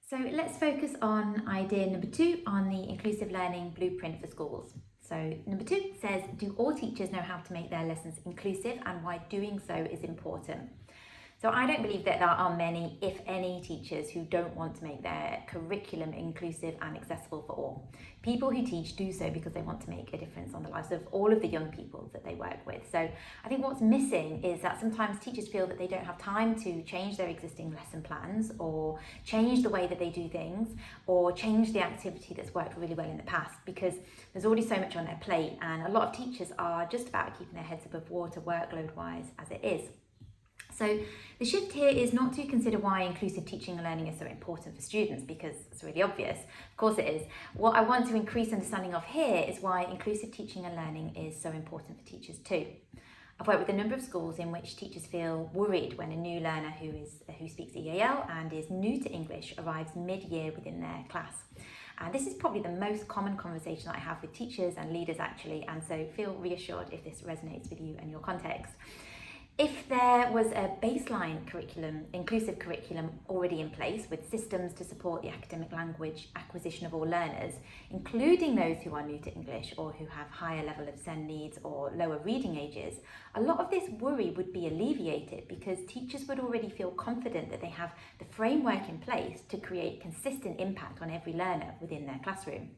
So let's focus on idea number 2 on the inclusive learning blueprint for schools. So number 2 says, do all teachers know how to make their lessons inclusive and why doing so is important? So I don't believe that there are many, if any, teachers who don't want to make their curriculum inclusive and accessible for all. People who teach do so because they want to make a difference on the lives of all of the young people that they work with. So I think what's missing is that sometimes teachers feel that they don't have time to change their existing lesson plans or change the way that they do things or change the activity that's worked really well in the past, because there's already so much on their plate, and a lot of teachers are just about keeping their heads above water workload-wise as it is. So the shift here is not to consider why inclusive teaching and learning is so important for students, because it's really obvious. Of course it is. What I want to increase understanding of here is why inclusive teaching and learning is so important for teachers too. I've worked with a number of schools in which teachers feel worried when a new learner who speaks EAL and is new to English arrives mid-year within their class. And this is probably the most common conversation that I have with teachers and leaders actually, and so feel reassured if this resonates with you and your context. If there was a baseline curriculum, inclusive curriculum already in place with systems to support the academic language acquisition of all learners, including those who are new to English or who have higher level of SEND needs or lower reading ages, a lot of this worry would be alleviated because teachers would already feel confident that they have the framework in place to create consistent impact on every learner within their classroom.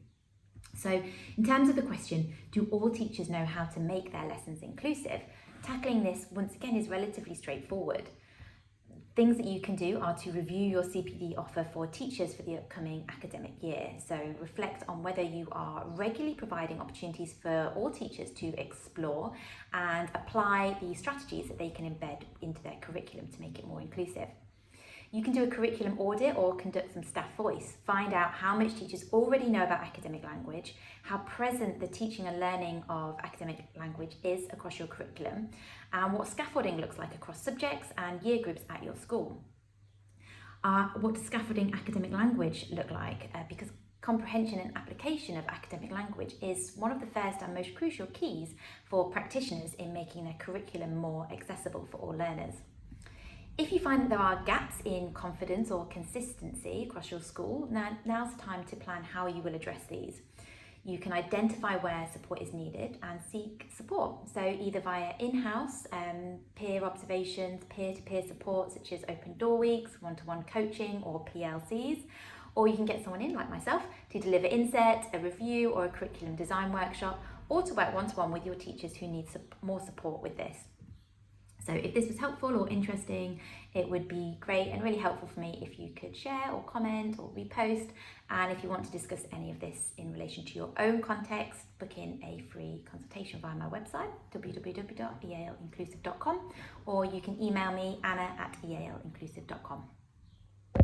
So in terms of the question, do all teachers know how to make their lessons inclusive? Tackling this, once again, is relatively straightforward. Things that you can do are to review your CPD offer for teachers for the upcoming academic year. So reflect on whether you are regularly providing opportunities for all teachers to explore and apply the strategies that they can embed into their curriculum to make it more inclusive. You can do a curriculum audit or conduct some staff voice. Find out how much teachers already know about academic language, how present the teaching and learning of academic language is across your curriculum, and what scaffolding looks like across subjects and year groups at your school. What does scaffolding academic language look like? Because comprehension and application of academic language is one of the first and most crucial keys for practitioners in making their curriculum more accessible for all learners. If you find that there are gaps in confidence or consistency across your school, now's the time to plan how you will address these. You can identify where support is needed and seek support. So either via in-house peer observations, peer-to-peer support such as open door weeks, one-to-one coaching or PLCs, or you can get someone in like myself to deliver inset, a review or a curriculum design workshop, or to work one-to-one with your teachers who need more support with this. So if this was helpful or interesting, it would be great and really helpful for me if you could share or comment or repost. And if you want to discuss any of this in relation to your own context, book in a free consultation via my website, www.ealinclusive.com, or you can email me, anna@ealinclusive.com.